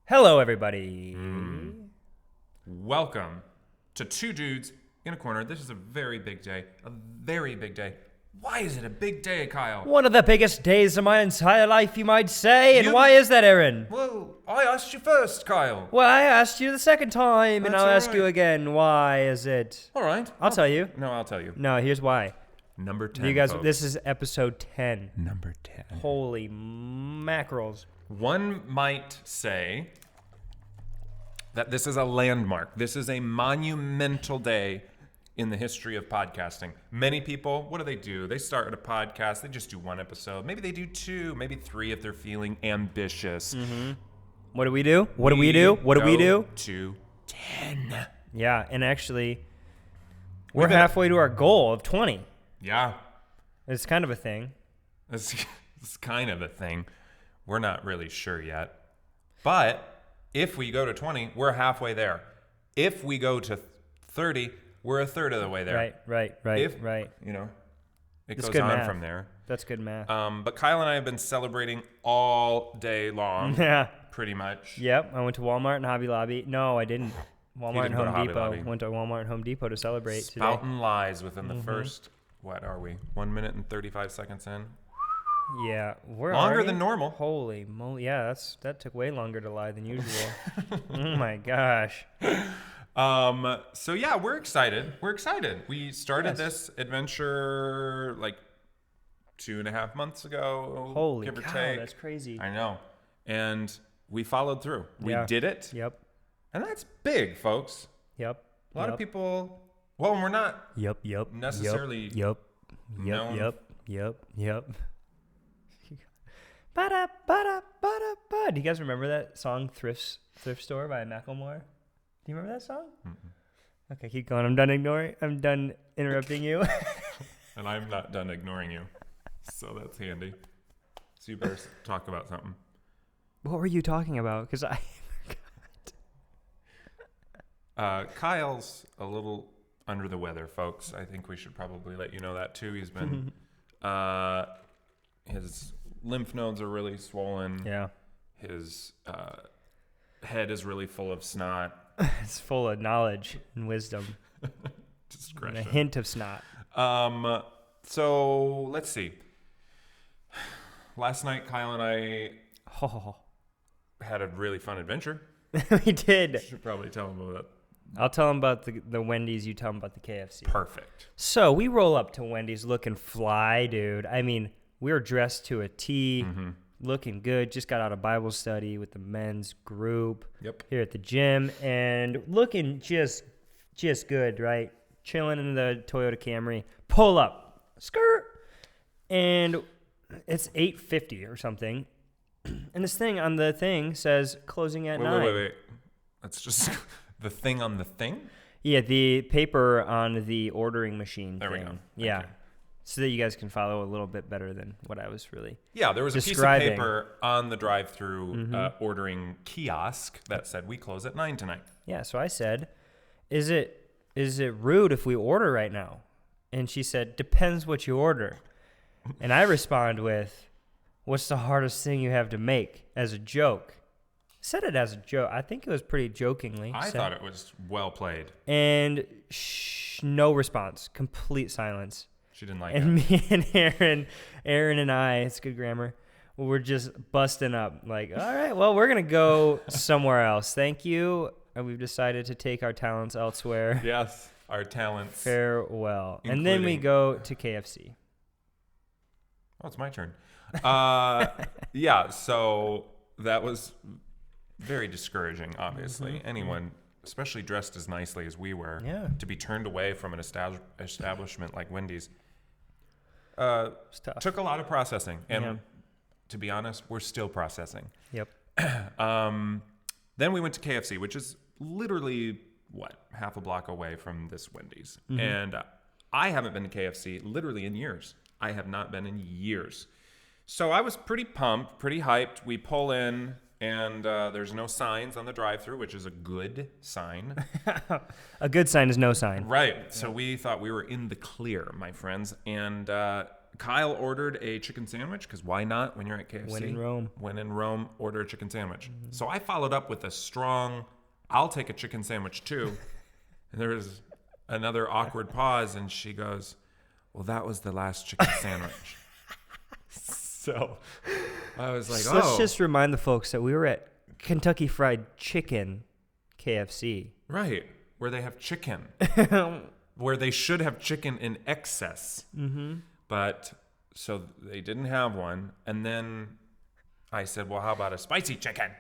Hello, everybody. Welcome to Two Dudes in a Corner. This is a very big day. A very big day. Why is it a big day, Kyle? One of the biggest days of my entire life, you might say. And why is that, Aaron? Well, I asked you first, Kyle. Well, I asked you the second time, and That's I'll all ask you right. again. Why is it? All right. I'll tell you. No, I'll tell you. No, here's why. Number 10, You guys, folks. this is episode 10. Number 10. Holy mackerels. One might say that this is a landmark. This is a monumental day in the history of podcasting. Many people, what do? They start a podcast, they just do one episode. Maybe they do two, maybe three if they're feeling ambitious. Mm-hmm. What do we do? What do we do? What do we do? To 10. Yeah, and actually, we're halfway to our goal of 20. Yeah. It's kind of a thing. It's kind of a thing. We're not really sure yet. But if we go to 20, we're halfway there. If we go to 30, we're a third of the way there. Right. You know, it That's goes good on math. from there. That's good math. But Kyle and I have been celebrating all day long, Yeah. pretty much. Yep, I went to Walmart and Hobby Lobby. No, I didn't. Walmart and didn't go to Home Hobby Depot. Lobby. Went to Walmart and Home Depot to celebrate today. Spouting lies within the first, what are we, 1 minute and 35 seconds in? Yeah, we're Longer already- than normal. Holy moly! Yeah, that took way longer to lie than usual. Oh my gosh! So yeah, we're excited. We started this adventure like 2.5 months ago. Holy give or cow, take. that's crazy. I know. And we followed through. We Yeah. did it. Yep. And that's big, folks. Yep. A lot of people, well, we're not Yep. necessarily Yep. known. Yep. Ba-da-ba-da-ba-da-ba. Do you guys remember that song "Thrift Store" by Macklemore? Do you remember that song? Mm-mm. Okay, keep going. I'm done interrupting you. And I'm not done ignoring you. So that's handy. So you better talk about something. What were you talking about? Because I forgot. Kyle's a little under the weather, folks. I think we should probably let you know that too. He's been, his lymph nodes are really swollen. Yeah. His head is really full of snot. It's full of knowledge and wisdom. Discretion. And a hint of snot. So let's see. Last night, Kyle and I Oh, had a really fun adventure. we did. I should probably tell him about that. I'll tell him about the Wendy's. You tell him about the KFC. Perfect. So we roll up to Wendy's looking fly, dude. I mean, we were dressed to a T, looking good. Just got out of Bible study with the men's group here at the gym, and looking just good, right? Chilling in the Toyota Camry. Pull up, skirt, and it's 8:50 or something. And this thing on the thing says closing at 9. Wait. That's just the thing on the thing? Yeah, the paper on the ordering machine There thing. we go. Yeah. Okay. So that you guys can follow a little bit better than what I was really. Yeah, there was a describing. piece of paper on the drive-through ordering kiosk that said we close at 9 tonight. Yeah, so I said, is it rude if we order right now? And she said, depends what you order. And I respond with, what's the hardest thing you have to make, as a joke? Said it as a joke. I think it was pretty jokingly. I thought it was well played. And no response. Complete silence. She didn't like And it. me and Aaron and I, it's good grammar, we're just busting up. Like, all right, well, we're going to go somewhere else. Thank you. And we've decided to take our talents elsewhere. Yes, our talents. Farewell. And then we go to KFC. Oh, it's my turn. Yeah, so that was very discouraging, obviously. Anyone, especially dressed as nicely as we were, to be turned away from an establishment like Wendy's took a lot of processing. And to be honest, we're still processing. Yep. Then we went to KFC, which is literally, half a block away from this Wendy's. And I haven't been to KFC literally in years. I have not been in years. So I was pretty pumped, pretty hyped. We pull in, and there's no signs on the drive-thru, which is a good sign. A good sign is no sign. Right. So we thought we were in the clear, my friends. And Kyle ordered a chicken sandwich because why not when you're at KFC? When in Rome. When in Rome, order a chicken sandwich. Mm-hmm. So I followed up with a strong, I'll take a chicken sandwich too. And there was another awkward pause, and she goes, well, that was the last chicken sandwich. So I was like, Let's just remind the folks that we were at Kentucky Fried Chicken, KFC. Right, where they have chicken. Where they should have chicken in excess. Mm-hmm. But so they didn't have one. And then I said, well, how about a spicy chicken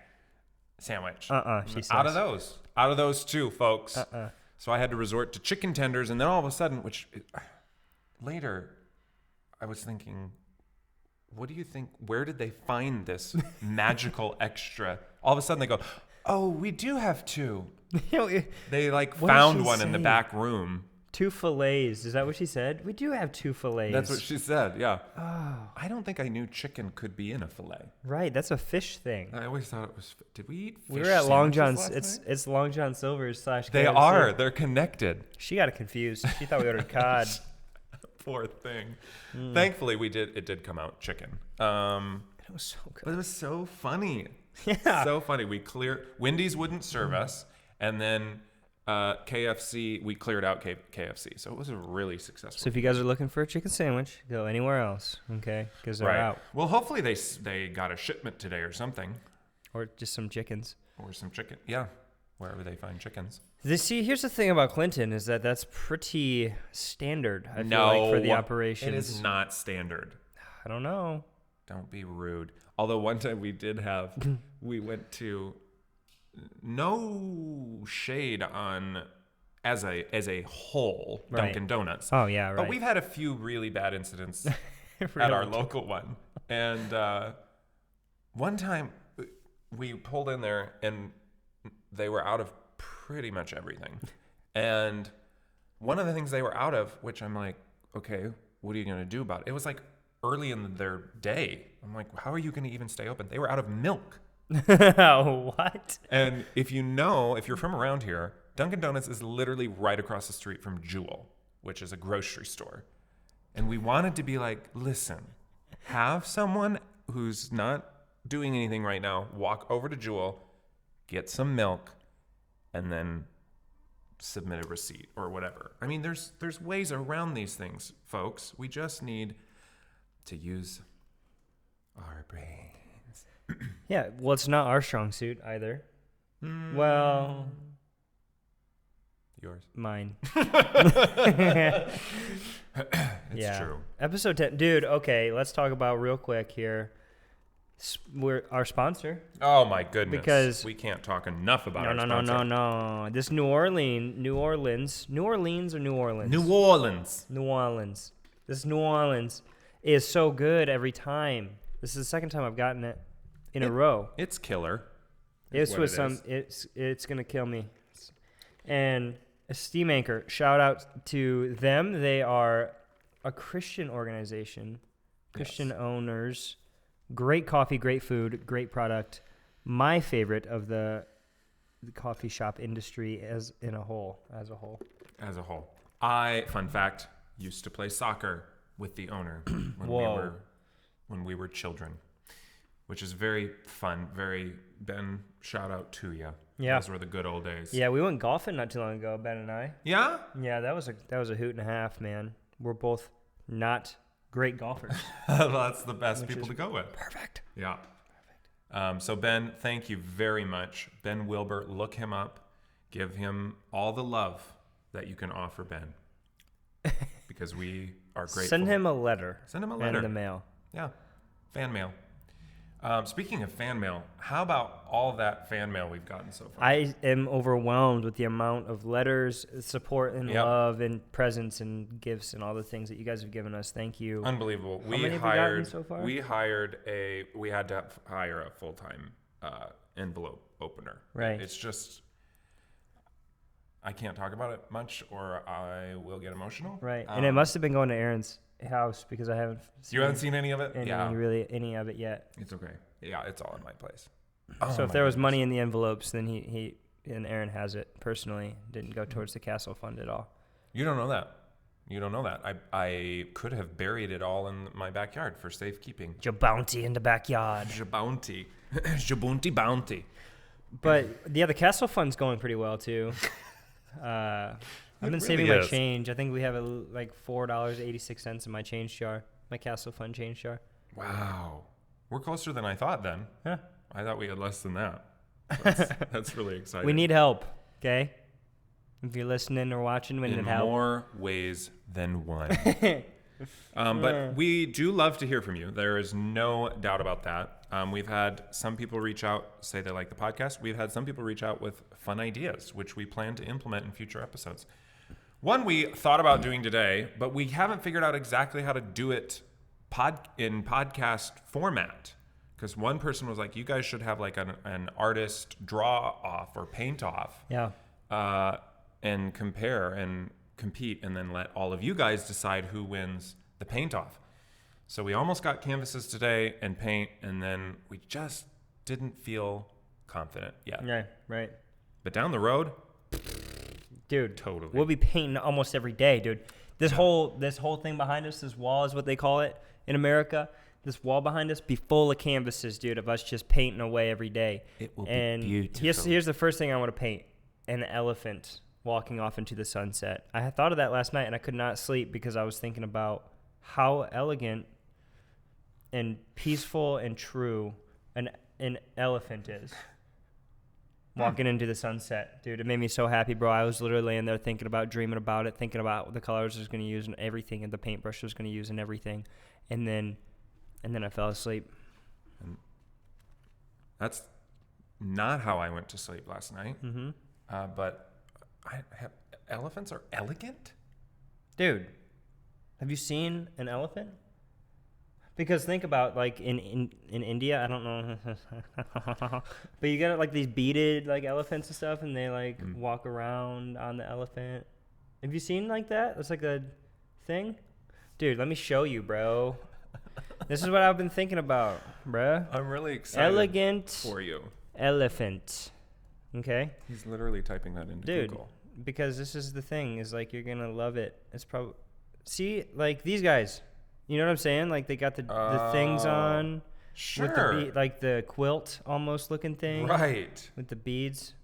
sandwich? She says. Out of those two, folks. So I had to resort to chicken tenders. And then all of a sudden, later I was thinking, what do you think? Where did they find this magical extra? All of a sudden they go, oh, we do have two. They found one in the back room. 2 fillets. Is that what she said? We do have 2 fillets. That's what she said, yeah. Oh. I don't think I knew chicken could be in a fillet. Right, that's a fish thing. I always thought it was. Did we eat fish? We were at Long John's. It's Long John Silver's / KFC. They are. They're connected. She got confused. She thought we ordered cod. Poor thing. Thankfully, it did come out chicken. It was so good. But it was so funny. Yeah. So funny. Wendy's wouldn't serve us, and then KFC, we cleared out KFC. So it was a really successful. So if you guys are looking for a chicken sandwich, go anywhere else, okay? Because they're out. Well, hopefully they got a shipment today or something. Or just some chickens. Or some chicken. Yeah, wherever they find chickens. Here's the thing about Clinton is that's pretty standard, I feel like, for the operations. It is not standard. I don't know. Don't be rude. Although one time we went to, no shade on as a whole, Dunkin' Donuts. Oh yeah, right. But we've had a few really bad incidents at our local one. And one time we pulled in there and they were out of pretty much everything. And one of the things they were out of, which I'm like, okay, what are you going to do about it? It was like early in their day. I'm like, how are you going to even stay open? They were out of milk. What? And if you're from around here, Dunkin' Donuts is literally right across the street from Jewel, which is a grocery store. And we wanted to be like, listen, have someone who's not doing anything right now walk over to Jewel, get some milk, and then submit a receipt or whatever. I mean, there's ways around these things, folks. We just need to use our brains. Yeah, well, it's not our strong suit either. Well, yours. Mine. It's true. Episode 10. Dude, okay, let's talk about real quick here. We're our sponsor. Oh my goodness! Because we can't talk enough about our sponsor. No. This New Orleans. This New Orleans is so good every time. This is the second time I've gotten it in a row. It's killer. It's gonna kill me. And a Steam Anchor. Shout out to them. They are a Christian organization. Christian owners. Great coffee, great food, great product. My favorite of the coffee shop industry as a whole. I, fun fact, used to play soccer with the owner when we were children, which is very fun. Ben, shout out to you. Yeah. Those were the good old days. Yeah, we went golfing not too long ago, Ben and I. Yeah? Yeah, that was a hoot and a half, man. We're both not great golfers. That's the best people to go with. Perfect. Yeah. So Ben, thank you very much. Ben Wilbur, look him up. Give him all the love that you can offer Ben. Because we are grateful. Send him a letter. In the mail. Yeah. Fan mail. Speaking of fan mail, how about all that fan mail we've gotten so far? I am overwhelmed with the amount of letters, support, and love, and presents, and gifts, and all the things that you guys have given us. Thank you. Unbelievable. How many have we gotten so far? We had to hire a full-time envelope opener. Right. It's just, I can't talk about it much or I will get emotional. Right. And it must have been going to Aaron's house because I haven't seen any of it? Any of it yet. It's okay. Yeah, it's all in my place. So if there was money in the envelopes, then he and Aaron has it personally. Didn't go towards the castle fund at all. You don't know that. You don't know that. I could have buried it all in my backyard for safekeeping. Jabounty in the backyard. Jabounty. Jabunty bounty. But yeah, the castle fund's going pretty well too. I've been saving my change. I think we have like $4.86 in my change jar, my castle fund change jar. Wow. We're closer than I thought then. Huh. I thought we had less than that. That's really exciting. We need help, okay? If you're listening or watching, we need help. In more ways than one. But we do love to hear from you. There is no doubt about that. We've had some people reach out, say they like the podcast. We've had some people reach out with fun ideas, which we plan to implement in future episodes. One we thought about doing today, but we haven't figured out exactly how to do it in podcast format. Because one person was like, you guys should have like an artist draw off or paint off. Yeah. And compare and compete, and then let all of you guys decide who wins the paint off. So we almost got canvases today and paint, and then we just didn't feel confident yet. Yeah, right. But down the road, dude, totally. We'll be painting almost every day, dude. This whole thing behind us, this wall is what they call it in America. This wall behind us be full of canvases, dude, of us just painting away every day. It will be beautiful. Here's the first thing I want to paint: an elephant walking off into the sunset. I had thought of that last night, and I could not sleep because I was thinking about how elegant and peaceful and true an elephant is walking into the sunset. Dude, it made me so happy, bro. I was literally laying there thinking about, dreaming about it, thinking about the colors I was going to use and everything, and the paintbrush I was going to use and everything. And then I fell asleep. And that's not how I went to sleep last night. Mm-hmm. But elephants are elegant? Dude, have you seen an elephant? Because think about, like, in India, I don't know, but you got like these beaded like elephants and stuff, and they like walk around on the elephant. Have you seen like that? It's like a thing. Dude, let me show you, bro. This is what I've been thinking about, bro. I'm really excited Elegant for you. Elephant. Okay? He's literally typing that into Google. Because this is the thing, is like you're going to love it. It's probably... See, like these guys, you know what I'm saying? Like they got the things on. Sure. With the like the quilt almost looking thing. Right. With the beads.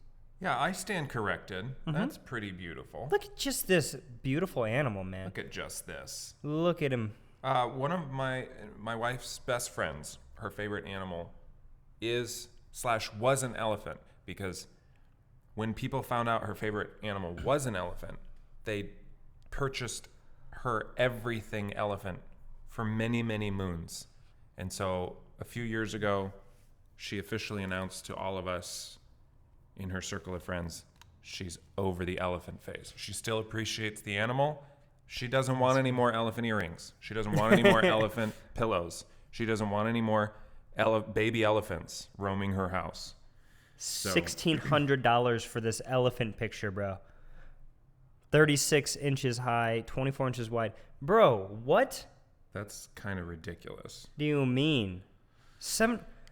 Yeah, I stand corrected. Mm-hmm. That's pretty beautiful. Look at just this beautiful animal, man. Look at just this. Look at him. One of my wife's best friends, her favorite animal was an elephant, because when people found out her favorite animal was an elephant, they purchased her everything elephant for many, many moons. And so a few years ago, she officially announced to all of us in her circle of friends, she's over the elephant phase. She still appreciates the animal. She doesn't want any more elephant earrings. She doesn't want any more elephant pillows. She doesn't want any more baby elephants roaming her house. So. $1,600 for this elephant picture, bro. 36 inches high, 24 inches wide. Bro, what? That's kind of ridiculous. Do you mean?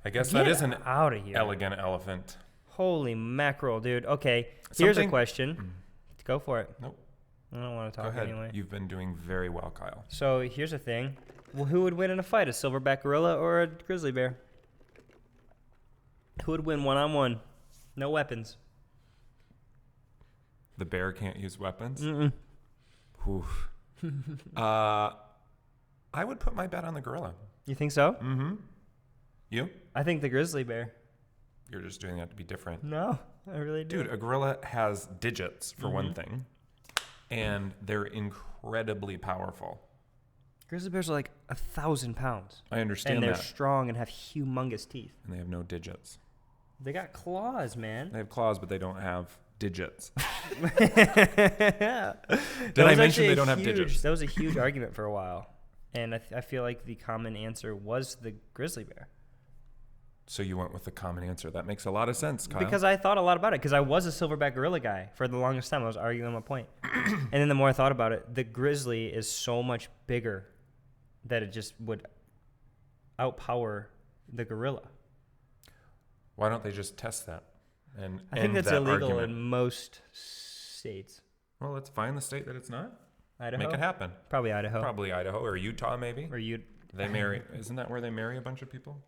I guess that is an out of here. Elegant elephant. Holy mackerel, dude. Okay, here's a question. Go for it. Nope. I don't want to talk Go ahead. anyway. You've been doing very well, Kyle. So here's the thing. Well, who would win in a fight, a silverback gorilla or a grizzly bear? Who would win one-on-one? No weapons. The bear can't use weapons? Mm-mm. Oof. I would put my bet on the gorilla. You think so? Mm-hmm. You? I think the grizzly bear. You're just doing that to be different. No, I really do. Dude, a gorilla has digits, for one thing, and they're incredibly powerful. Grizzly bears are like 1,000 pounds. I understand that. And that. they're strong and have humongous teeth. And they have no digits. They got claws, man. They have claws, but they don't have digits. Did I mention they don't have digits? That was a huge argument for a while. And I feel like the common answer was the grizzly bear. So you went with the common answer. That makes a lot of sense, Kyle. Because I thought a lot about it. Because I was a silverback gorilla guy for the longest time. I was arguing my point. And then the more I thought about it, the grizzly is so much bigger that it just would outpower the gorilla. Why don't they just test that? And I think that's that illegal argument? in most states. Well, let's find the state that it's not. Idaho? Make it happen. Probably Idaho. Probably Idaho or Utah, maybe. Or you. They marry. Isn't that where they marry a bunch of people?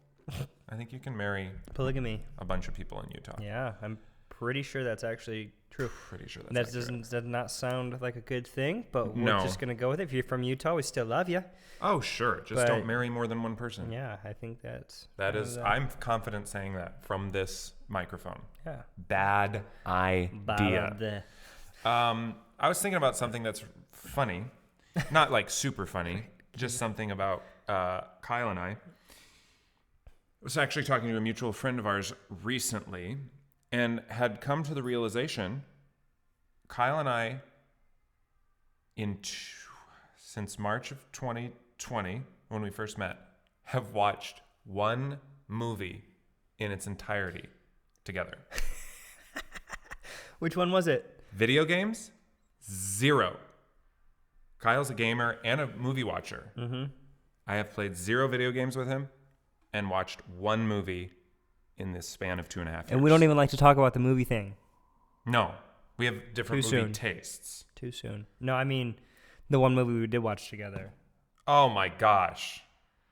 I think you can marry polygamy. A bunch of people in Utah. Yeah, I'm pretty sure that's actually true. Pretty sure that's does not sound like a good thing, but we're just gonna go with it. If you're from Utah, we still love you. Oh sure, just don't marry more than one person. Yeah, I think that is. I'm confident saying that from this microphone. Yeah. Bad idea. I was thinking about something that's funny, not like super funny, just something about Kyle and I. I was actually talking to a mutual friend of ours recently and had come to the realization Kyle and I, since March of 2020, when we first met, have watched one movie in its entirety together. Which one was it? Video games? 0. Kyle's a gamer and a movie watcher. Mm-hmm. I have played 0 video games with him and watched one movie in this span of 2.5 years. And we don't even like to talk about the movie thing. No. We have different movie tastes. Too soon. No, I mean the one movie we did watch together. Oh my gosh.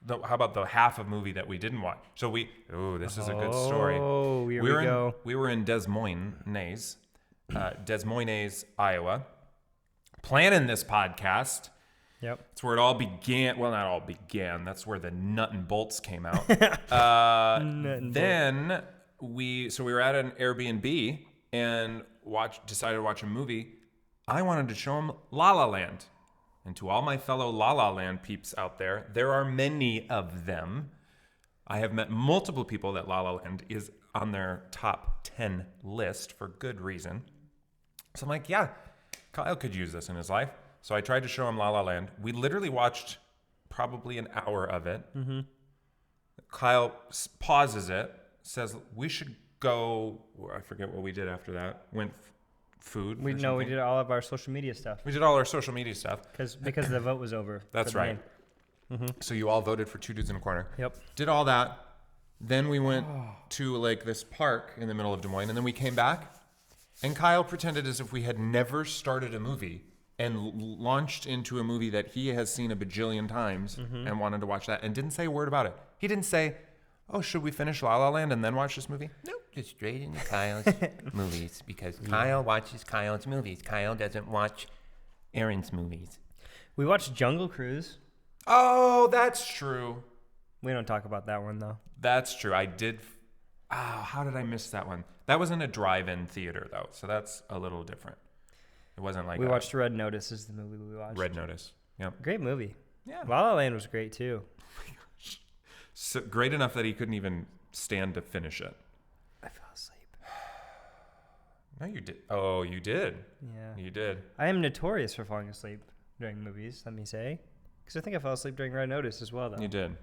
How about the half of movie that we didn't watch? So this is a good story. Oh, here we go. We were in Des Moines, Iowa, planning this podcast. Yep. That's where it all began. Well, not all began. That's where the nut and bolts came out. Then we were at an Airbnb and decided to watch a movie. I wanted to show him La La Land. And to all my fellow La La Land peeps out there are many of them. I have met multiple people that La La Land is on their top 10 list for good reason. So I'm like, yeah, Kyle could use this in his life. So I tried to show him La La Land. We literally watched probably an hour of it. Mm-hmm. Kyle pauses it, says, we should go. I forget what we did after that. Went food. We did all of our social media stuff. We did all our social media stuff. Because the vote was over. That's right. Mm-hmm. So you all voted for Two Dudes in a Corner. Yep. Did all that. Then we went to like this park in the middle of Des Moines. And then we came back. And Kyle pretended as if we had never started a movie and launched into a movie that he has seen a bajillion times and wanted to watch that and didn't say a word about it. He didn't say, oh, should we finish La La Land and then watch this movie? Nope, just straight into Kyle's movies because Kyle watches Kyle's movies. Kyle doesn't watch Aaron's movies. We watched Jungle Cruise. Oh, that's true. We don't talk about that one, though. That's true. I did. Oh, how did I miss that one? That was in a drive-in theater, though, so that's a little different. It wasn't like we watched Red Notice is the movie we watched. Red Notice. Yep. Great movie. Yeah. La La Land was great, too. Oh my gosh. So great enough that he couldn't even stand to finish it. I fell asleep. No, you did. Oh, you did. Yeah. You did. I am notorious for falling asleep during movies, let me say. Because I think I fell asleep during Red Notice as well, though. You did.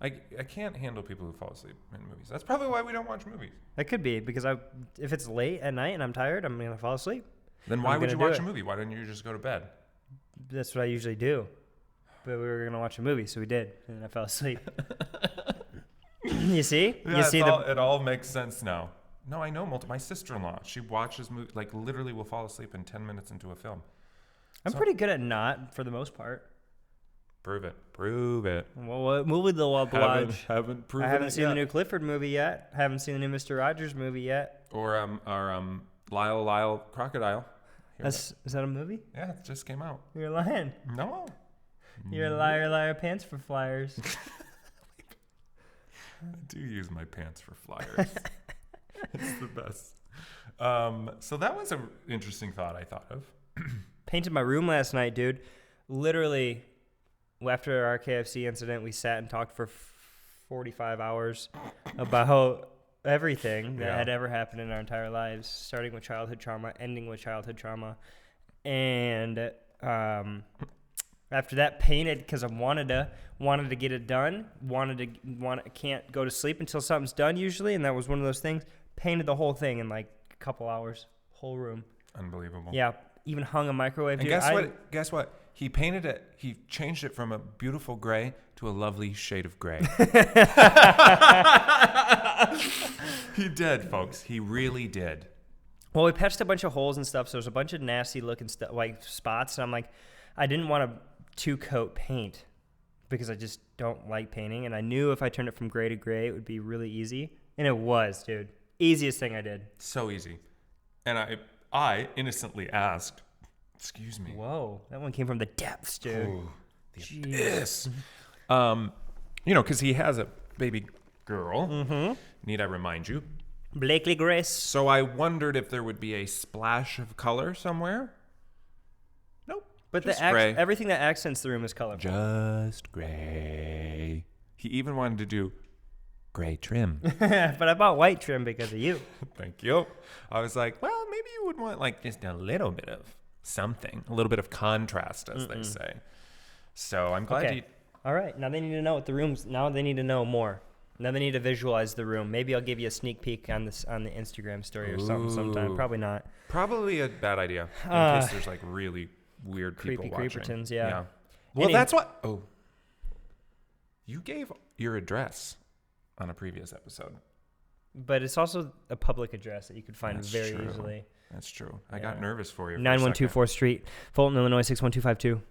I can't handle people who fall asleep in movies. That's probably why we don't watch movies. That could be, because if it's late at night and I'm tired, I'm going to fall asleep. Then why would you watch a movie? Why don't you just go to bed? That's what I usually do. But we were going to watch a movie, so we did. And I fell asleep. You see? Yeah, it all makes sense now. No, I know my sister-in-law. She watches movies, like literally will fall asleep in 10 minutes into a film. I'm pretty good at not, for the most part. Prove it. Well, what movie do I watch? Haven't proven it. I haven't seen the new Clifford movie yet. Haven't seen the new Mr. Rogers movie yet. Or our Lyle Crocodile. Is that a movie? Yeah, it just came out. You're lying. No. You're a liar, pants for flyers. I do use my pants for flyers. It's the best. So that was an interesting thought I thought of. Painted my room last night, dude. Literally, after our KFC incident, we sat and talked for 45 hours about everything that had ever happened in our entire lives, starting with childhood trauma, ending with childhood trauma. And after that, painted because I wanted to get it done. Can't go to sleep until something's done usually, and that was one of those things. Painted the whole thing in like a couple hours, whole room. Unbelievable. Yeah, even hung a microwave. And guess what? He painted it. He changed it from a beautiful gray to a lovely shade of gray. He did, folks. He really did. Well, we patched a bunch of holes and stuff, so there's a bunch of nasty looking stuff, like spots. And I'm like, I didn't want to 2-coat paint because I just don't like painting. And I knew if I turned it from gray to gray, it would be really easy. And it was, dude. Easiest thing I did. So easy. And I innocently asked, excuse me. Whoa, that one came from the depths, dude. Ooh, the abyss. Because he has a baby girl. Mm-hmm. Need I remind you? Blakely Grace. So I wondered if there would be a splash of color somewhere. Nope. But just gray. Everything that accents the room is colorful. Just gray. He even wanted to do gray trim. But I bought white trim because of you. Thank you. I was like, well, maybe you would want like just a little bit of something, a little bit of contrast, as they say. So I'm glad Okay. All right. Now they need to know what the room's. Now they need to know more. Now they need to visualize the room. Maybe I'll give you a sneak peek on the Instagram story or something sometime. Probably not. Probably a bad idea in case there's like really weird people Creepy watching. creepertons, yeah. Well, that's what. Oh, you gave your address on a previous episode. But it's also a public address that you could find That's very true. easily. That's true. I got nervous for you. 9124 Street, Fulton, Illinois 61252.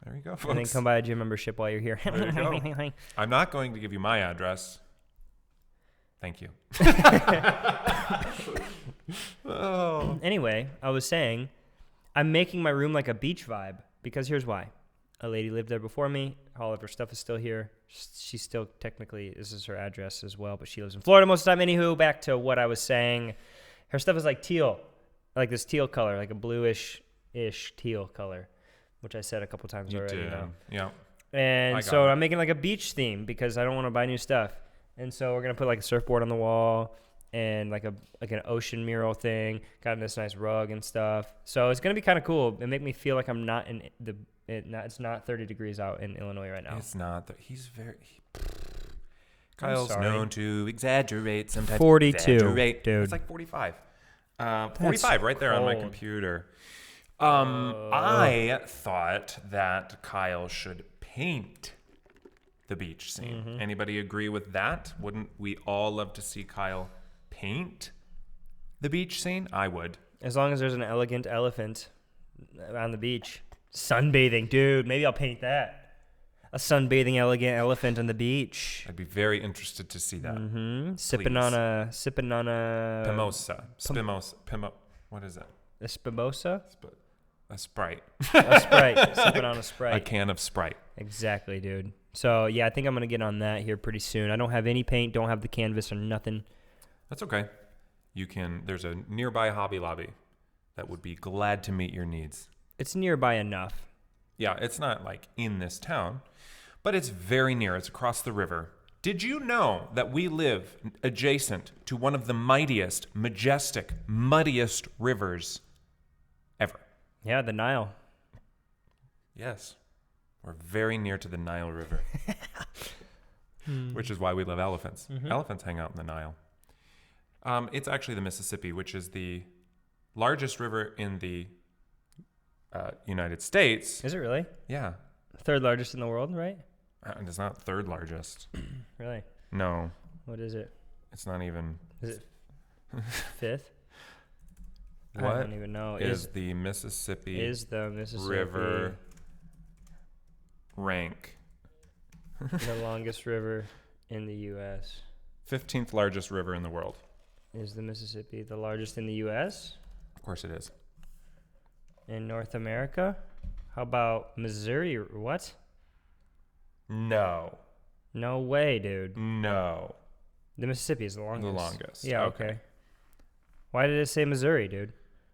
There you go, folks. And then come buy a gym membership while you're here. There you go. I'm not going to give you my address. Thank you. Oh. Anyway, I was saying, I'm making my room like a beach vibe because here's why. A lady lived there before me. All of her stuff is still here. She still technically, this is her address as well, but she lives in Florida most of the time. Anywho, back to what I was saying. Her stuff is like teal, like this teal color, like a bluish-ish teal color, which I said a couple times already. You know? Yeah. And so I'm making like a beach theme because I don't want to buy new stuff. And so we're going to put like a surfboard on the wall and like an ocean mural thing. Got this nice rug and stuff. So it's going to be kind of cool and make me feel like I'm not in it's not 30 degrees out in Illinois right now. It's not. Kyle's known to exaggerate sometimes. 42, dude. It's like 45. 45 right there on my computer. I thought that Kyle should paint the beach scene. Mm-hmm. Anybody agree with that? Wouldn't we all love to see Kyle paint the beach scene? I would. As long as there's an elegant elephant on the beach. Sunbathing, dude. Maybe I'll paint that. A sunbathing elegant elephant on the beach. I'd be very interested to see that. Mm-hmm. Sipping on a Mimosa. What is it? A spimosa? A Sprite. A Sprite. Sipping on a Sprite. A can of Sprite. Exactly, dude. So, yeah, I think I'm going to get on that here pretty soon. I don't have any paint, don't have the canvas or nothing. That's okay. There's a nearby Hobby Lobby that would be glad to meet your needs. It's nearby enough. Yeah, it's not like in this town, but it's very near. It's across the river. Did you know that we live adjacent to one of the mightiest, majestic, muddiest rivers ever? Yeah, the Nile. Yes. We're very near to the Nile River, which is why we love elephants. Mm-hmm. Elephants hang out in the Nile. It's actually the Mississippi, which is the largest river in the United States. Is it really? Yeah. Third largest in the world, right? And it's not third largest. Really? No. What is it? It's not even. Is it fifth? What I don't even know. Is the Mississippi River rank? The longest river in the U.S. 15th largest river in the world. Is the Mississippi the largest in the U.S.? Of course it is. In North America? How about Missouri? What? No. No way, dude. No. The Mississippi is the longest. The longest. Yeah, okay. Why did it say Missouri, dude?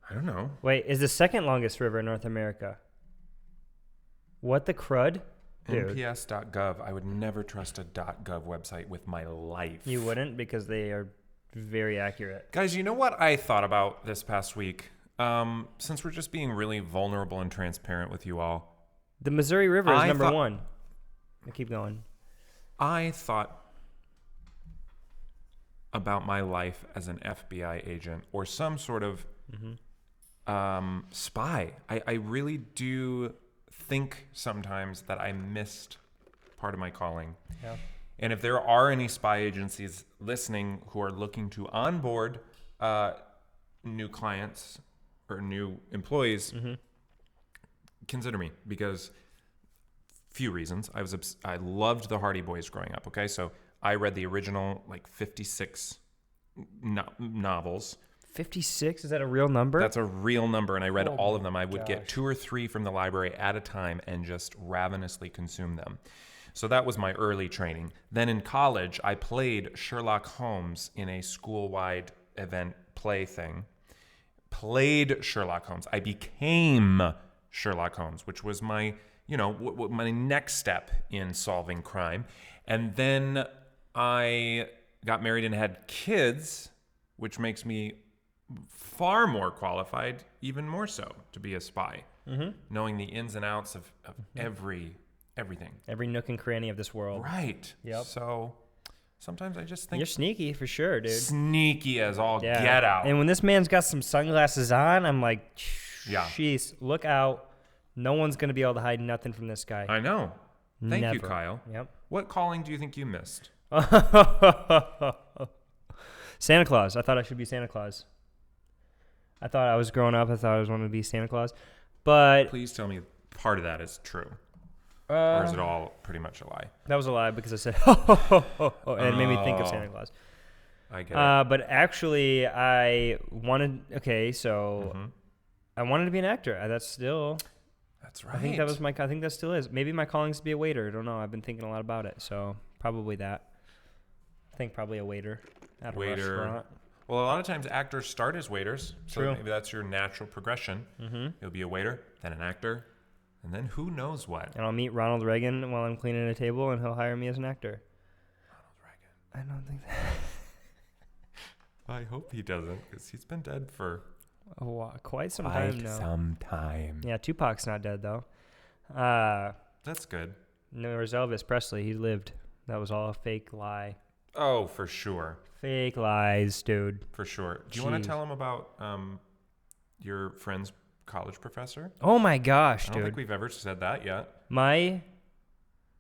I don't know. Wait, is the second longest river in North America? What the crud? Dude. NPS.gov. I would never trust a .gov website with my life. You wouldn't because they are very accurate. Guys, you know what I thought about this past week? Since we're just being really vulnerable and transparent with you all. The Missouri River is number one. Keep going. I thought about my life as an FBI agent or some sort of spy. I really do think sometimes that I missed part of my calling. Yeah. And if there are any spy agencies listening who are looking to onboard new clients or new employees, consider me, because few reasons. I loved the Hardy Boys growing up. Okay, so I read the original 56 novels. 56? Is that a real number? That's a real number, and I read all of them. I would get 2 or 3 from the library at a time and just ravenously consume them. So that was my early training. Then in college, I played Sherlock Holmes in a school-wide event play thing. Played Sherlock Holmes. I became Sherlock Holmes, which was my, my next step in solving crime. And then I got married and had kids, which makes me far more qualified, even more so, to be a spy, knowing the ins and outs of everything. Every nook and cranny of this world. Right. Yep. So sometimes I just think... You're sneaky for sure, dude. Sneaky as all get out. And when this man's got some sunglasses on, I'm like, jeez, look out. No one's going to be able to hide nothing from this guy. I know. Thank you, Never. Kyle. Yep. What calling do you think you missed? Santa Claus. I thought I should be Santa Claus. I thought I was growing up. I thought I was wanting to be Santa Claus. But please tell me part of that is true. Or is it all pretty much a lie? That was a lie because I said, and it made me think of Santa Claus. I get it. But actually, I wanted, I wanted to be an actor. That's right. I think that still is. Maybe my calling is to be a waiter. I don't know. I've been thinking a lot about it. So probably that. I think probably a waiter at a restaurant. Well, a lot of times actors start as waiters. So True. maybe that's your natural progression. Mm-hmm. You'll be a waiter, then an actor, and then who knows what. And I'll meet Ronald Reagan while I'm cleaning a table, and he'll hire me as an actor. Ronald I don't think that. I hope he doesn't, because he's been dead for quite some time now. Some time. Yeah, Tupac's not dead, though. That's good. No, there's Elvis Presley. He lived. That was all a fake lie. Oh, for sure. Fake lies, dude. For sure. Do you want to tell him about your friend's college professor? Oh, my gosh, I dude. don't think we've ever said that yet.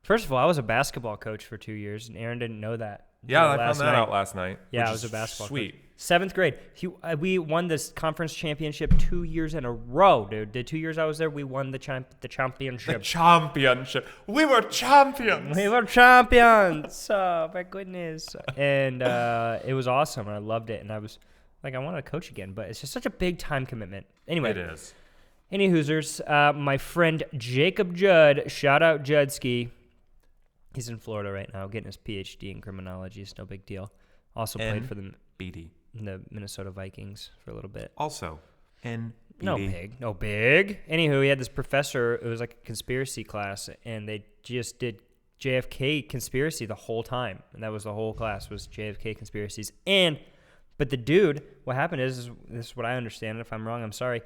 First of all, I was a basketball coach for 2 years, and Aaron didn't know that. Yeah, I found that out last night. Yeah, I was a basketball coach. Sweet. 7th grade. We won this conference championship 2 years in a row, dude. The 2 years I was there, we won the championship. The championship. We were champions. We were champions. Oh, my goodness. And it was awesome, and I loved it. And I was like, I want to coach again, but it's just such a big time commitment. Anyway. It is. Any Hoosers, my friend Jacob Judd, shout out Judski. He's in Florida right now, getting his PhD in criminology. It's no big deal. Also played for the Minnesota Vikings for a little bit. Also, NBD. No big. Anywho, he had this professor. It was like a conspiracy class, and they just did JFK conspiracy the whole time, and that was the whole class was JFK conspiracies. But the dude, what happened is this is what I understand. If I'm wrong, I'm sorry.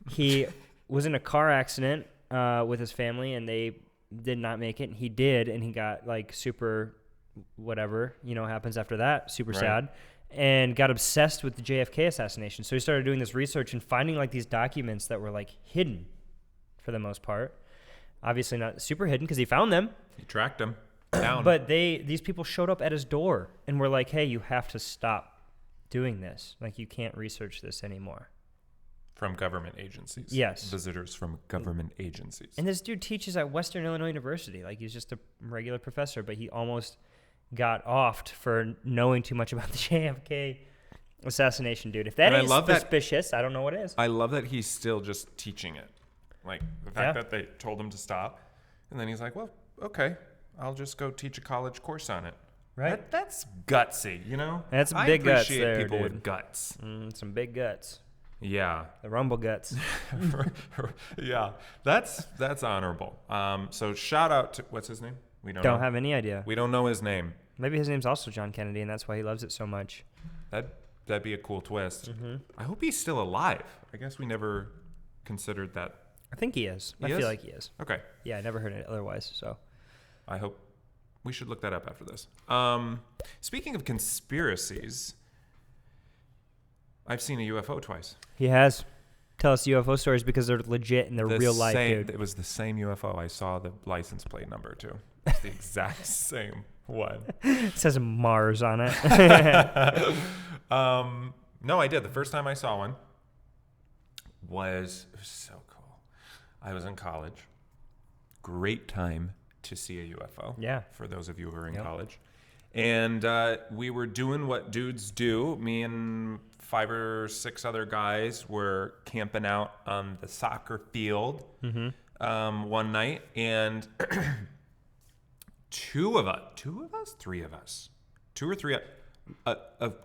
He was in a car accident with his family, and they did not make it. And he did, and he got like super whatever, happens after that, super sad, and got obsessed with the JFK assassination. So he started doing this research and finding like these documents that were like hidden for the most part. Obviously not super hidden because he found them. He tracked them down. But these people showed up at his door and were like, hey, you have to stop doing this. Like, you can't research this anymore. From government agencies. Yes. Visitors from government agencies. And this dude teaches at Western Illinois University. Like, he's just a regular professor, but he almost got offed for knowing too much about the JFK assassination, dude. If that is suspicious, I don't know what is. I love that he's still just teaching it. Like, the fact that they told him to stop, and then he's like, well, okay, I'll just go teach a college course on it. Right? That's gutsy, That's big guts there, I appreciate people dude. with guts. Some big guts. Yeah. The rumble guts. Yeah. That's honorable. So shout out to, what's his name? We don't have any idea. We don't know his name. Maybe his name's also John Kennedy, and that's why he loves it so much. That'd be a cool twist. Mm-hmm. I hope he's still alive. I guess we never considered that. I think he is. I feel like he is. Okay. Yeah, I never heard it otherwise, so. I hope we should look that up after this. Speaking of conspiracies, I've seen a UFO twice. He has. Tell us UFO stories because they're legit and they're real life, dude. It was the same UFO. I saw the license plate number, too. It's the exact same one. It says Mars on it. No, I did. The first time I saw one was so cool. I was in college. Great time to see a UFO. Yeah. For those of you who are in college. And we were doing what dudes do. Me and 5 or 6 other guys were camping out on the soccer field one night. And 2 or 3 of us, 2 or 3,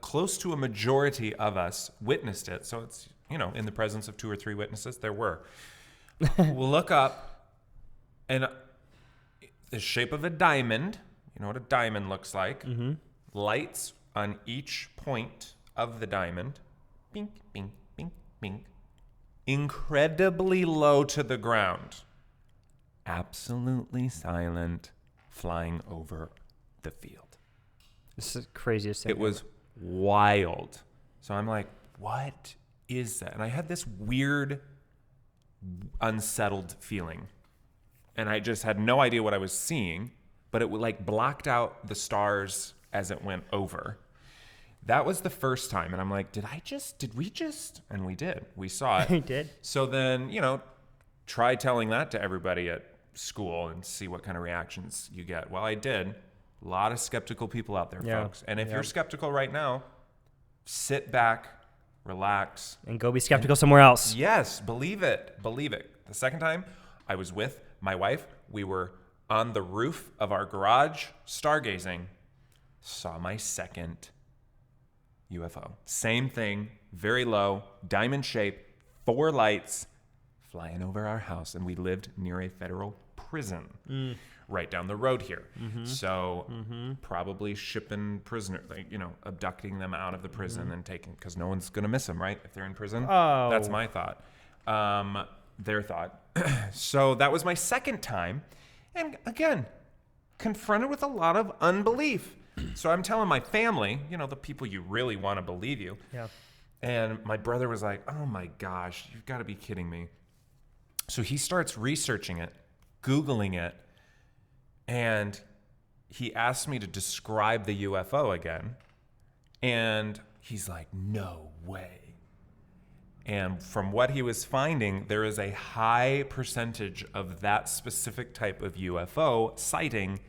close to a majority of us witnessed it. So it's, in the presence of 2 or 3 witnesses, there were. We'll look up, and the shape of a diamond. You know what a diamond looks like. Lights on each point of the diamond. Bink, bink, bink, bink. Incredibly low to the ground. Absolutely silent, flying over the field. This is the craziest thing. It was wild. So I'm like, what is that? And I had this weird, unsettled feeling. And I just had no idea what I was seeing. But it like blocked out the stars as it went over. That was the first time. And I'm like, did we just? And we did. We saw it. We did. So then, try telling that to everybody at school and see what kind of reactions you get. Well, I did. A lot of skeptical people out there, folks. And if you're skeptical right now, sit back, relax. And go be skeptical somewhere else. Yes, believe it. Believe it. The second time, I was with my wife. We were on the roof of our garage, stargazing, saw my second UFO. Same thing, very low, diamond shape, 4 lights, flying over our house. And we lived near a federal prison right down the road here. So probably shipping prisoner, abducting them out of the prison and taking, because no one's going to miss them, right? If they're in prison. Oh. That's my thought. Their thought. So that was my second time. And again, confronted with a lot of unbelief. So I'm telling my family, the people you really want to believe you. Yeah. And my brother was like, oh my gosh, you've got to be kidding me. So he starts researching it, Googling it, and he asked me to describe the UFO again. And he's like, no way. And from what he was finding, there is a high percentage of that specific type of UFO sighting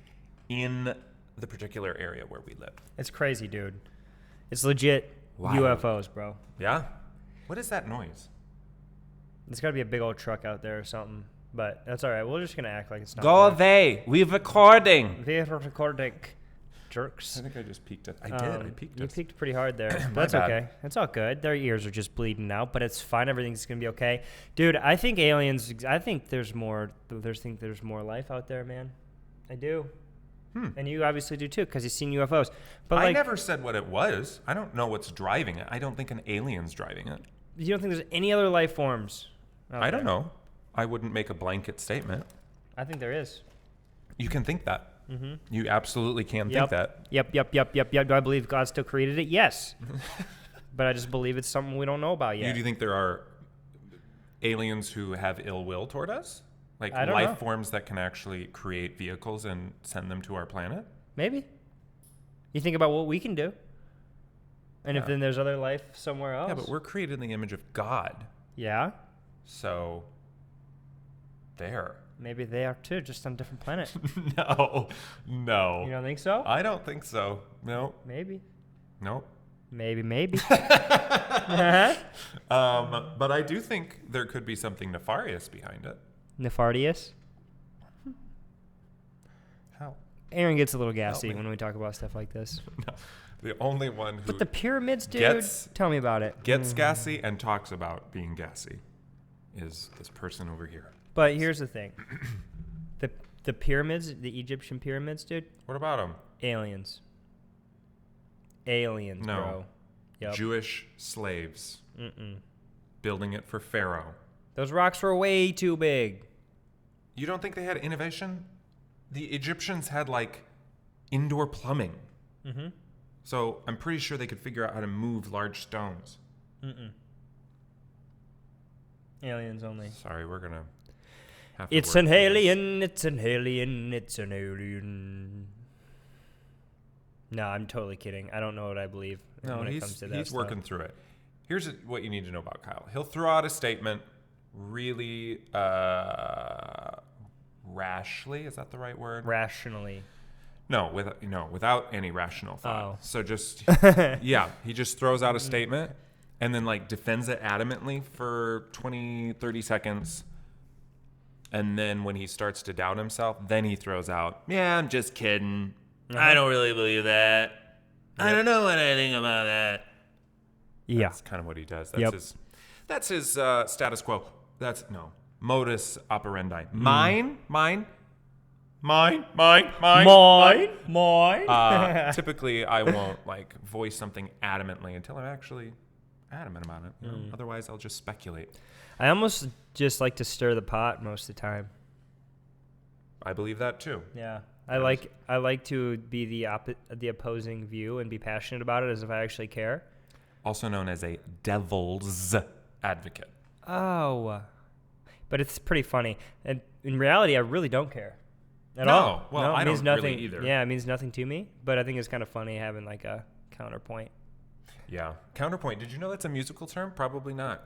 in the particular area where we live. It's crazy, dude. It's legit UFOs, bro. Yeah? What is that noise? There's got to be a big old truck out there or something. But that's all right. We're just going to act like it's not. Go away. We're recording. We're recording. Jerks. I think I just peeked it. I did. I peeked it. You peeked pretty hard there. That's okay. It's all good. Their ears are just bleeding out, but it's fine. Everything's going to be okay. Dude, I think aliens, I think there's more life out there, man. I do. And you obviously do too, because you've seen UFOs. But I never said what it was. I don't know what's driving it. I don't think an alien's driving it. You don't think there's any other life forms out I there? don't know. I wouldn't make a blanket statement. I think there is. You can think that. You absolutely can think that. Yep. Do I believe God still created it? Yes. But I just believe it's something we don't know about yet. Do you think there are aliens who have ill will toward us? Like I don't life know. forms that can actually create vehicles and send them to our planet? Maybe. You think about what we can do. And if then there's other life somewhere else. Yeah, but we're created in the image of God. Yeah. So, there. Maybe they are too, just on a different planet. No. You don't think so? I don't think so. No. Maybe. Nope. Maybe. But I do think there could be something nefarious behind it. Nefarious? How? Aaron gets a little gassy when we talk about stuff like this. No. The only one who But the pyramids, dude, tell me about it. gets gassy and talks about being gassy is this person over here. But here's the thing. The pyramids, the Egyptian pyramids, dude. What about them? Aliens, No. bro. Yep. Jewish slaves building it for Pharaoh. Those rocks were way too big. You don't think they had innovation? The Egyptians had like indoor plumbing. So I'm pretty sure they could figure out how to move large stones. Aliens only. Sorry, we're going to have to It's work an through this. alien, it's an alien, it's an alien. No, I'm totally kidding. I don't know what I believe No, when it comes to that he's stuff. working through it. Here's what you need to know about Kyle. He'll throw out a statement, really rashly. Is that the right word? Rationally. No, without any rational thought. Oh. So just, he just throws out a statement and then like defends it adamantly for 20, 30 seconds. And then when he starts to doubt himself, then he throws out, yeah, I'm just kidding. I don't really believe that. I don't know what I think about that. Yeah. That's kind of what he does. That's his status quo. Modus operandi. Mine. Typically, I won't like voice something adamantly until I'm actually adamant about it. You know? Otherwise, I'll just speculate. I almost just like to stir the pot most of the time. I believe that too. Yeah. I like to be the opposing view and be passionate about it as if I actually care. Also known as a devil's advocate. Oh. But it's pretty funny. And in reality, I really don't care. At all. Well, no, I don't nothing, really either. Yeah, it means nothing to me. But I think it's kind of funny having like a counterpoint. Yeah. Counterpoint. Did you know that's a musical term? Probably not.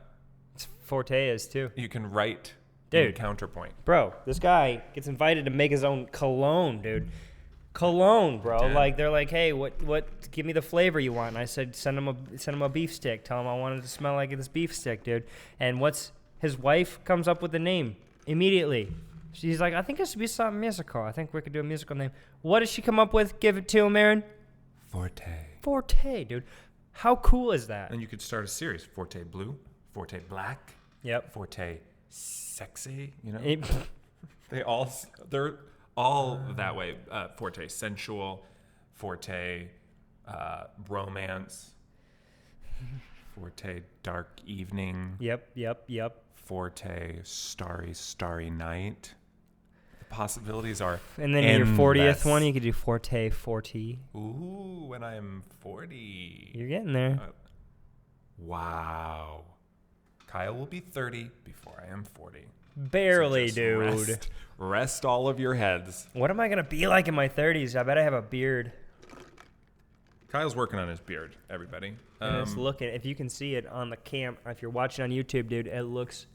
It's Forte is too. You can write Dude. counterpoint. Bro, this guy gets invited to make his own cologne, dude. Cologne, bro. Damn. Like they're like, hey, what? Give me the flavor you want. And I said, send him a beef stick. Tell him I wanted to smell like this beef stick, dude. And his wife comes up with the name immediately. She's like, I think it should be something musical. I think we could do a musical name. What does she come up with? Give it to him, Aaron. Forte, dude. How cool is that? And you could start a series. Forte Blue, Forte Black. Yep. Forte Sexy. You know, they're all that way. Forte Sensual, Forte Romance, Forte Dark Evening. Yep. Forte Starry Night. The possibilities are And then endless. your 40th one, you could do Forte 40. Ooh, when I'm 40. You're getting there. Wow. Kyle will be 30 before I am 40. Barely, So dude. Rest all of your heads. What am I going to be like in my 30s? I bet I have a beard. Kyle's working on his beard, everybody. And it's looking, if you can see it on the cam, if you're watching on YouTube, dude, it looks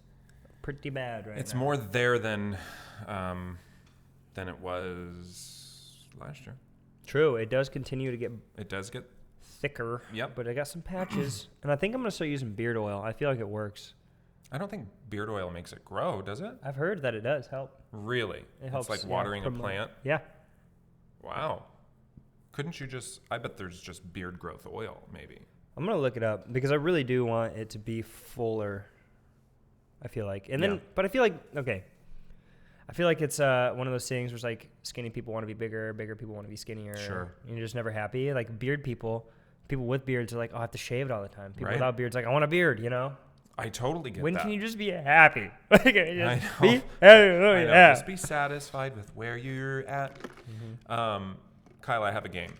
pretty bad right now. It's more there than it was last year. True. It does continue to get It does get thicker. Yep. But I got some patches. And I think I'm going to start using beard oil. I feel like it works. I don't think beard oil makes it grow, does it? I've heard that it does help. Really? It helps. It's like watering a plant? Yeah. Wow. Couldn't you just... I bet there's just beard growth oil, maybe. I'm going to look it up because I really do want it to be fuller, I feel like. And then, but I feel like, okay. I feel like it's one of those things where it's like skinny people want to be bigger people want to be skinnier. Sure. You're just never happy. Like beard people with beards are like, oh, I have to shave it all the time. People Right. without beards like, I want a beard, you know? I totally get When that. can you just be happy? Like, just I know. Be happy. Oh, I know. yeah. Just be satisfied with where you're at. Mm-hmm. Kyle, I have a game.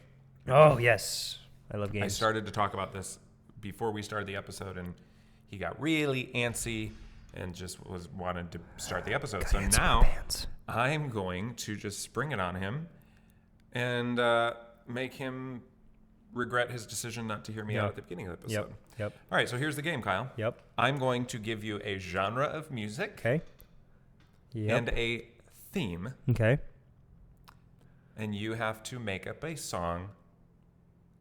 Oh, yes. I love games. I started to talk about this before we started the episode, and he got really antsy and just wanted to start the episode. So now I'm going to just spring it on him and make him regret his decision not to hear me out at the beginning of the episode. Yep. All right, so here's the game, Kyle. Yep. I'm going to give you a genre of music Okay. Yep. and a theme, Okay. and you have to make up a song,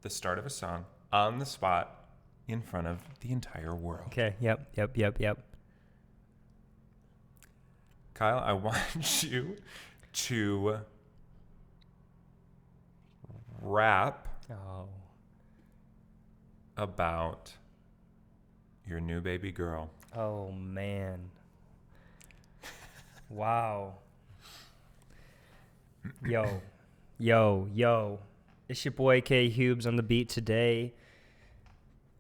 the start of a song, on the spot in front of the entire world. Okay. Yep. Kyle, I want you to rap Oh. about your new baby girl. Oh, man. Wow. Yo. It's your boy K Hubes on the beat today.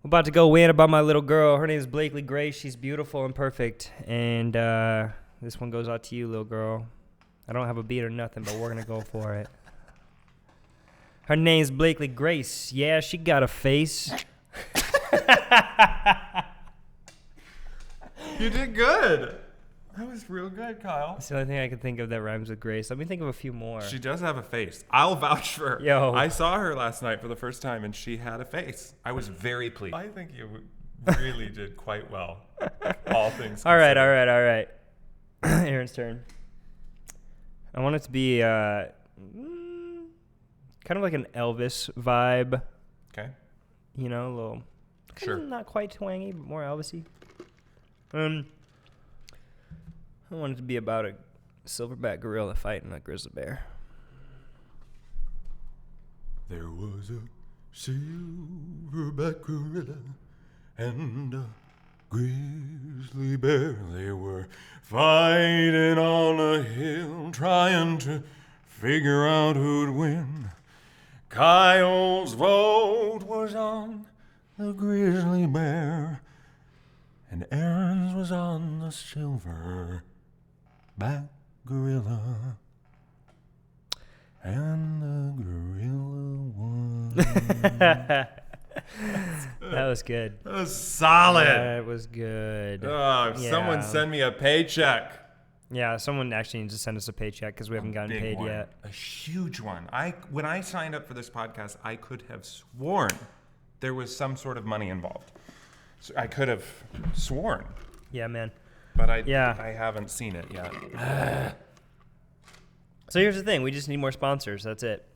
I'm about to go in about my little girl. Her name is Blakely Grace. She's beautiful and perfect. And this one goes out to you, little girl. I don't have a beat or nothing, but we're going to go for it. Her name's Blakely Grace. Yeah, she got a face. You did good. That was real good, Kyle. That's the only thing I can think of that rhymes with Grace. Let me think of a few more. She does have a face. I'll vouch for her. Yo. I saw her last night for the first time, and she had a face. I was very pleased. I think really did quite well. All things All right. considered. Aaron's turn. I want it to be kind of like an Elvis vibe. Okay. You know, a little. Sure. Not quite twangy, but more Elvis-y. I want it to be about a silverback gorilla fighting a grizzly bear. There was a silverback gorilla and a grizzly bear. They were fighting on a hill, trying to figure out who'd win. Kyle's vote was on the grizzly bear, and Aaron's was on the silverback gorilla. And the gorilla won. That was good. That was solid. That was good. Oh, someone send me a paycheck. Yeah, someone actually needs to send us a paycheck because we haven't gotten Big paid one. yet. A huge one. When I signed up for this podcast, I could have sworn there was some sort of money involved. So I could have sworn. Yeah, man. But I haven't seen it yet. So here's the thing: we just need more sponsors. That's it.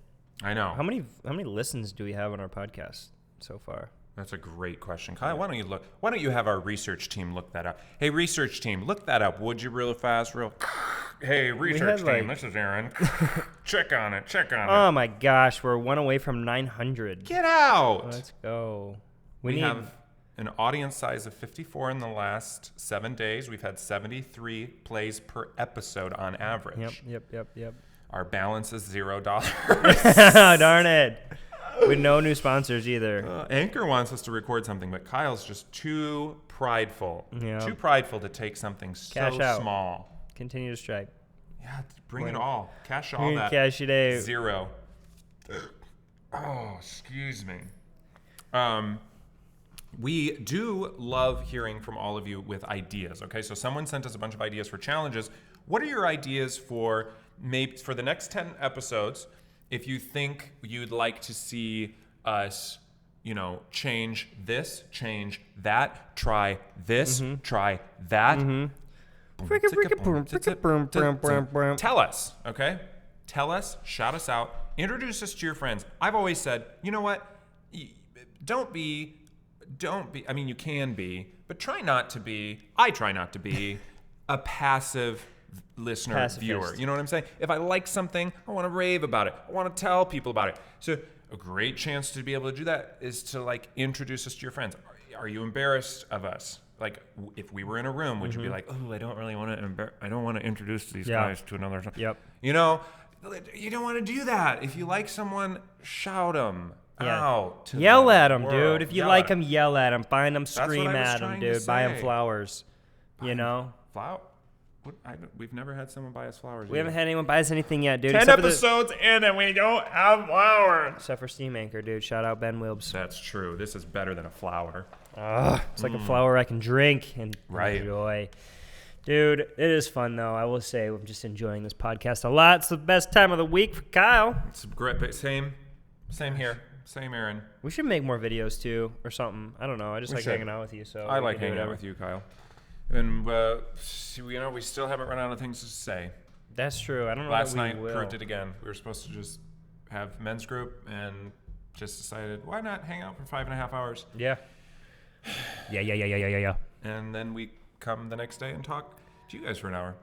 I know. How many listens do we have on our podcast so far? That's a great question, Kyle. Why don't you have our research team look that up? Hey, research team, look that up, would you? Really fast, real. Hey, research team, this is Aaron. Check on it. Oh my gosh, we're one away from 900. Get out. Let's go. We have an audience size of 54 in the last 7 days. We've had 73 plays per episode on average. Yep. Our balance is $0. Darn it. With no new sponsors either. Anchor wants us to record something, but Kyle's just too prideful. Yeah. Too prideful to take something Cash out. small. Continue to strike. Yeah, bring it all. Cash all that. Cash it out. 0. Oh, excuse me. We do love hearing from all of you with ideas, okay? So someone sent us a bunch of ideas for challenges. What are your ideas for the next 10 episodes? If you think you'd like to see us, change this, change that, try this, try that. Tell us, okay? Tell us, shout us out, introduce us to your friends. I've always said, you know what? Don't be, I mean, you can be, but I try not to be a passive listener, viewer. You know what I'm saying? If I like something, I want to rave about it. I want to tell people about it. So a great chance to be able to do that is to introduce us to your friends. Are you embarrassed of us? If we were in a room, would you be like, oh, I don't want to introduce these guys to another. Yep. You don't want to do that. If you like someone, shout them out. Yell at them, dude. If you like them, yell at them. Find them, scream at them, dude. Buy them flowers. Flower? We've never had someone buy us flowers. We haven't had anyone buy us anything yet, dude. 10 episodes in and we don't have flowers. Except for Steam Anchor, dude. Shout out Ben Wilbs. That's true. This is better than a flower. It's like a flower I can drink and enjoy. Dude, it is fun, though. I will say I'm just enjoying this podcast a lot. It's the best time of the week for Kyle. It's great. Same here. Same, Aaron. We should make more videos, too, or something. I don't know. I just like hanging out with you. So I like hanging out with you, Kyle. And, we still haven't run out of things to say. That's true. I don't know. Last night, Kurt did again. We were supposed to just have men's group and just decided, why not hang out for 5.5 hours? Yeah. Yeah. And then we come the next day and talk to you guys for an hour.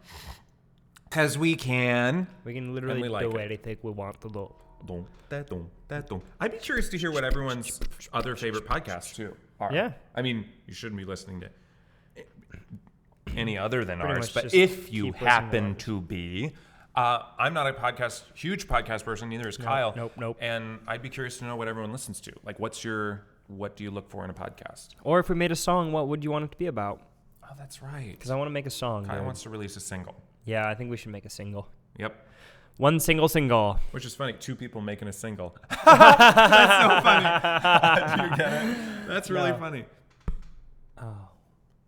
Because we can. We can literally do anything we want to do. I'd be curious to hear what everyone's other favorite podcasts, too, are. Yeah. I mean, you shouldn't be listening to any other than Pretty ours, but if you happen to be, I'm not a huge podcast person, neither is Kyle. Nope. And I'd be curious to know what everyone listens to. What do you look for in a podcast? Or if we made a song, what would you want it to be about? Oh, that's right. Because I want to make a song. Kyle wants to release a single. Yeah, I think we should make a single. Yep. One single. Which is funny, 2 people making a single. That's so funny. Do you get it? That's really funny. Oh.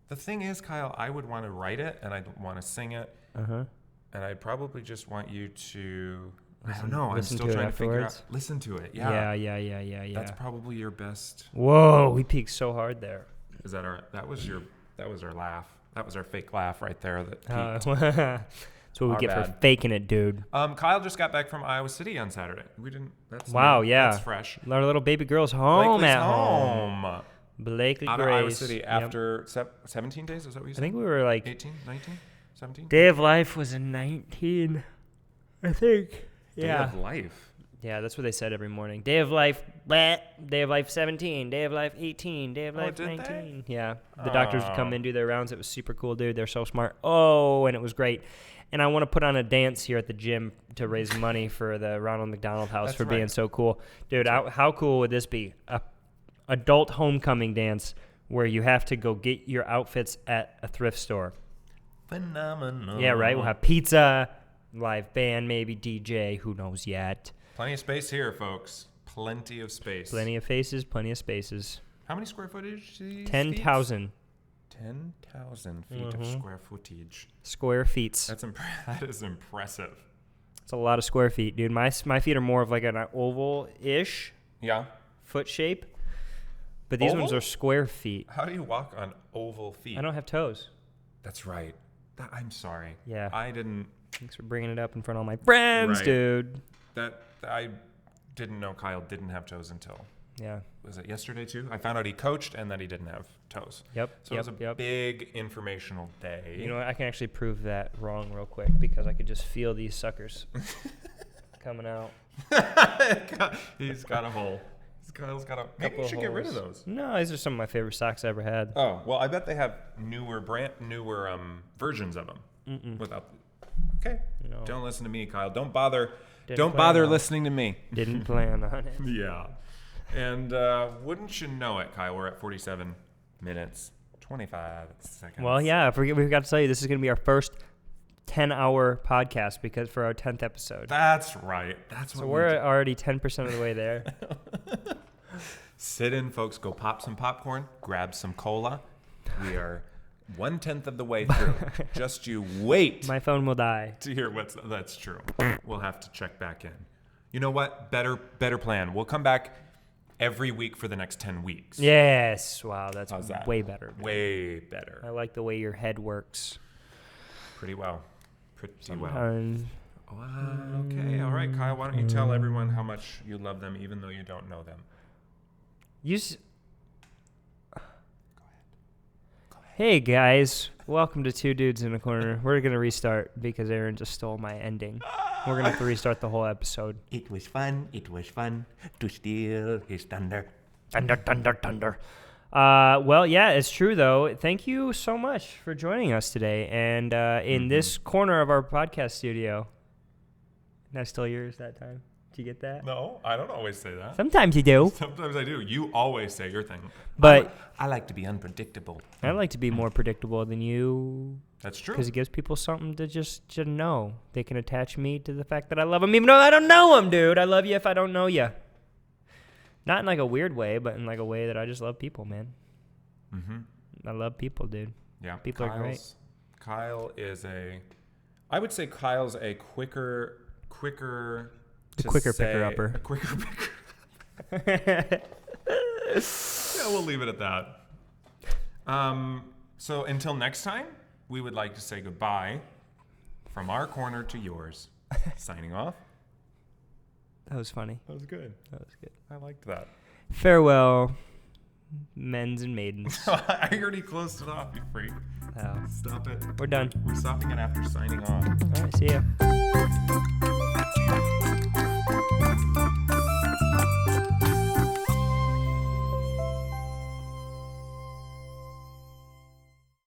The thing is, Kyle, I would want to write it and I'd want to sing it. And I'd probably just want you to, I don't know, I'm still trying to figure out. Listen to it. Yeah. Yeah. That's probably your best. Whoa, we peaked so hard there. Is that our? That was our laugh. That was our fake laugh right there. That peaked. That's what we get for faking it, dude. Kyle just got back from Iowa City on Saturday. We didn't. That's wow. new. Yeah. That's fresh. Our little baby girl's home Blakely's at home. Blakely out Grace. of Iowa City after 17 days. Is that what you said? I think we were like 18, 19, 17. Day of Life was in 19. I think. Yeah. Day of Life. Yeah, that's what they said every morning. Day of Life, bleh. Day of Life 17. Day of Life 18. Day of Life 19. Yeah. The doctors would come in, do their rounds. It was super cool, dude. They're so smart. Oh, and it was great. And I want to put on a dance here at the gym to raise money for the Ronald McDonald House for being so cool. Dude, how cool would this be? A adult homecoming dance where you have to go get your outfits at a thrift store. Phenomenal. Yeah, right. We'll have pizza, live band, maybe DJ. Who knows yet? Plenty of space here, folks. Plenty of space. Plenty of faces, plenty of spaces. How many square footage? 10,000. 10,000 feet of square footage. Square feet. That is impressive. It's a lot of square feet, dude. My feet are more of like an oval-ish foot shape. But these ones are square feet. How do you walk on oval feet? I don't have toes. That's right. I'm sorry. Yeah. I didn't. Thanks for bringing it up in front of all my friends, dude. I didn't know Kyle didn't have toes until. Yeah. Was it yesterday too? I found out he coached and that he didn't have toes. Yep. So it was a big informational day. You know what? I can actually prove that wrong real quick because I could just feel these suckers coming out. He's got a hole. Kyle's got a. Maybe you should get rid of those. No, these are some of my favorite socks I ever had. Oh well, I bet they have newer versions of them. Without. Okay. No. Don't listen to me, Kyle. Don't bother. Don't bother listening to me. Didn't plan on it. Yeah. And wouldn't you know it, Kyle? We're at 47 minutes, 25 seconds. Well, yeah. I forgot to tell you, this is going to be our first 10-hour podcast because for our 10th episode. That's right. So we're already 10% of the way there. Sit in, folks. Go pop some popcorn. Grab some cola. We are 1/10 of the way through. Just you wait. My phone will die. To hear that's true. We'll have to check back in. You know what? Better plan. We'll come back every week for the next 10 weeks. Yes. Wow, that's way better. Way better. I like the way your head works. Pretty well. Sometimes. Wow. Okay. All right, Kyle. Why don't you tell everyone how much you love them, even though you don't know them? Go ahead. Hey guys, welcome to Two Dudes in a Corner. We're gonna restart because Aaron just stole my ending. We're gonna have to restart the whole episode. It was fun to steal his thunder. Thunder. Well, yeah, it's true though. Thank you so much for joining us today, and in this corner of our podcast studio. That's still yours that time. Did you get that? No, I don't always say that. Sometimes you do. Sometimes I do. You always say your thing. But I like to be unpredictable. I like to be more predictable than you. That's true. Because it gives people something to know. They can attach me to the fact that I love them, even though I don't know them, dude. I love you if I don't know you. Not in like a weird way, but in like a way that I just love people, man. I love people, dude. Yeah. People are great. I would say Kyle's a quicker picker-upper. A quicker picker. Yeah, we'll leave it at that. So until next time, we would like to say goodbye from our corner to yours. Signing off. That was funny. That was good. I liked that. Farewell, men's and maidens. I already closed it off, you freak. Oh. Stop it. We're done. We're stopping it after signing off. All right, see ya.